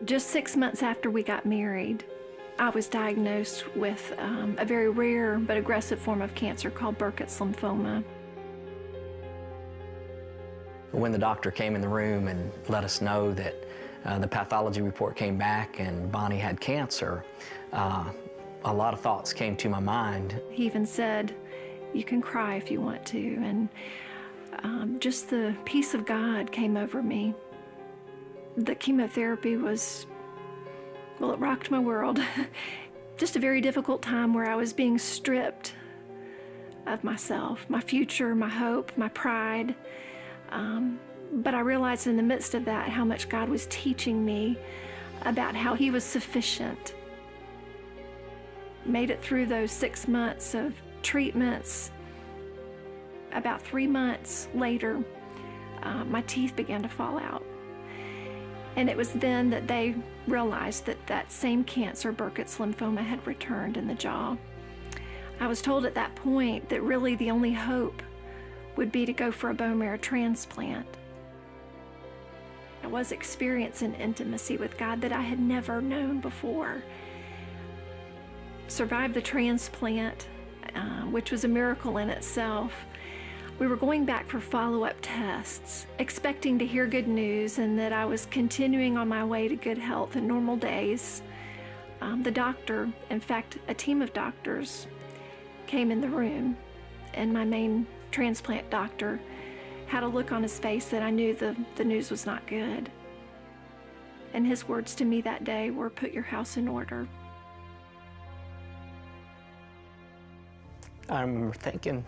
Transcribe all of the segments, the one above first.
Just 6 months after we got married, I was diagnosed with a very rare but aggressive form of cancer called Burkitt's lymphoma. When the doctor came in the room and let us know that the pathology report came back and Bonnie had cancer, a lot of thoughts came to my mind. He even said, "You can cry if you want to," and just the peace of God came over me. The chemotherapy was, well, it rocked my world. Just a very difficult time where I was being stripped of myself, my future, my hope, my pride. But I realized in the midst of that how much God was teaching me about how He was sufficient. Made it through those 6 months of treatments. About 3 months later, my teeth began to fall out. And it was then that they realized that that same cancer, Burkitt's lymphoma, had returned in the jaw. I was told at that point that really the only hope would be to go for a bone marrow transplant. I was experiencing intimacy with God that I had never known before. Survived the transplant, which was a miracle in itself. We were going back for follow-up tests, expecting to hear good news and that I was continuing on my way to good health and normal days. The doctor, in fact, a team of doctors, came in the room, and my main transplant doctor had a look on his face that I knew the news was not good. And his words to me that day were, "Put your house in order." I remember thinking,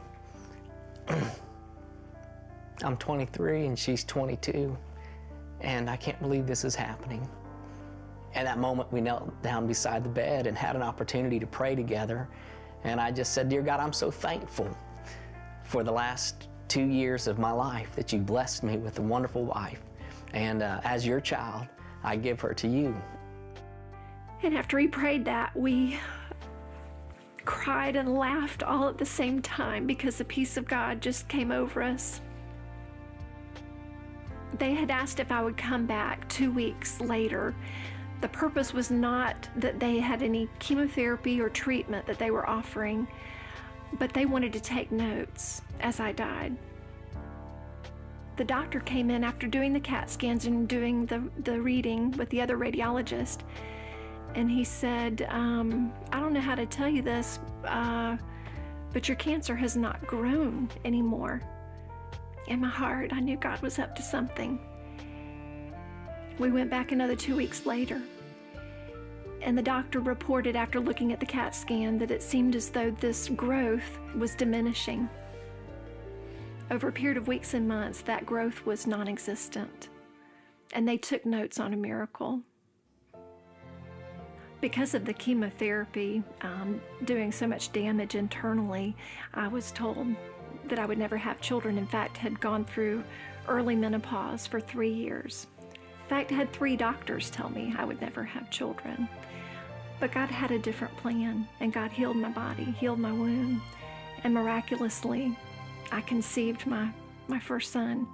I'm 23 and she's 22, and I can't believe this is happening. At that moment, we knelt down beside the bed and had an opportunity to pray together. And I just said, "Dear God, I'm so thankful for the last 2 years of my life that you blessed me with a wonderful wife. And as your child, I give her to you." And after he prayed that, we cried and laughed all at the same time because the peace of God just came over us. They had asked if I would come back 2 weeks later. The purpose was not that they had any chemotherapy or treatment that they were offering, but they wanted to take notes as I died. The doctor came in after doing the CAT scans and doing the reading with the other radiologist, and he said, "I don't know how to tell you this, but your cancer has not grown anymore." In my heart, I knew God was up to something. We went back another 2 weeks later, and the doctor reported after looking at the CAT scan that it seemed as though this growth was diminishing. Over a period of weeks and months, that growth was non-existent, and they took notes on a miracle. Because of the chemotherapy doing so much damage internally, I was told that I would never have children. In fact, had gone through early menopause for 3 years. In fact, I had 3 doctors tell me I would never have children. But God had a different plan, and God healed my body, healed my womb, and miraculously, I conceived my first son.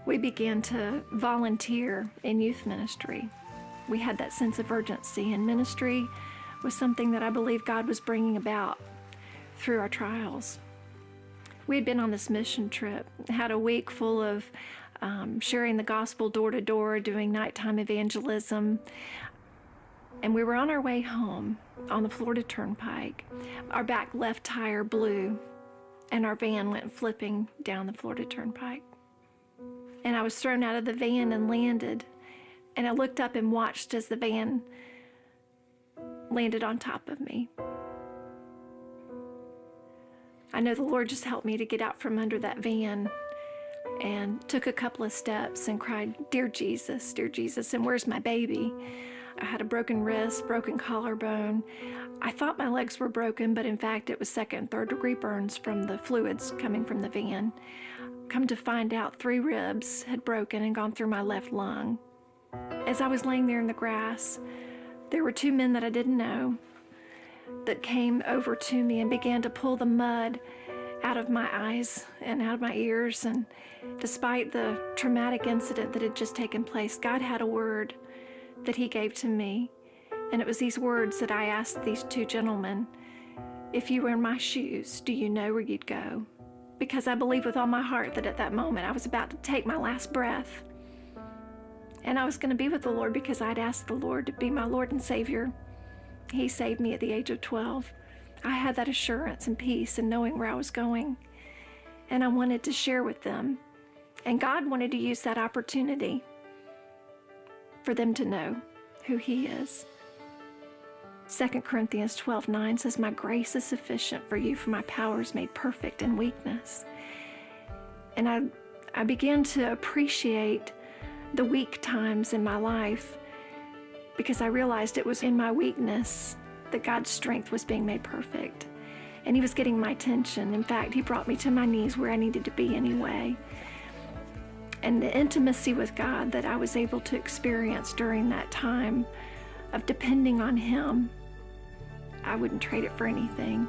We began to volunteer in youth ministry. We had that sense of urgency, and ministry was something that I believe God was bringing about through our trials. We had been on this mission trip, had a week full of sharing the gospel door to door, doing nighttime evangelism, and we were on our way home on the Florida Turnpike. Our back left tire blew, and our van went flipping down the Florida Turnpike. And I was thrown out of the van and landed, and I looked up and watched as the van landed on top of me. I know the Lord just helped me to get out from under that van and took a couple of steps and cried, dear Jesus, and where's my baby?" I had a broken wrist, broken collarbone. I thought my legs were broken, but in fact it was second and third degree burns from the fluids coming from the van. Come to find out, 3 ribs had broken and gone through my left lung. As I was laying there in the grass, there were 2 men that I didn't know that came over to me and began to pull the mud out of my eyes and out of my ears. And despite the traumatic incident that had just taken place, God had a word that he gave to me. And it was these words that I asked these two gentlemen, if you were in my shoes, do you know where you'd go? Because I believe with all my heart that at that moment I was about to take my last breath. And I was going to be with the Lord because I'd asked the Lord to be my Lord and Savior. He saved me at the age of 12. I had that assurance and peace in knowing where I was going. And I wanted to share with them. And God wanted to use that opportunity for them to know who he is. 2 Corinthians 12:9 says, my grace is sufficient for you, for my power is made perfect in weakness. And I began to appreciate the weak times in my life because I realized it was in my weakness that God's strength was being made perfect. And he was getting my attention. In fact, he brought me to my knees where I needed to be anyway. And the intimacy with God that I was able to experience during that time of depending on him, I wouldn't trade it for anything.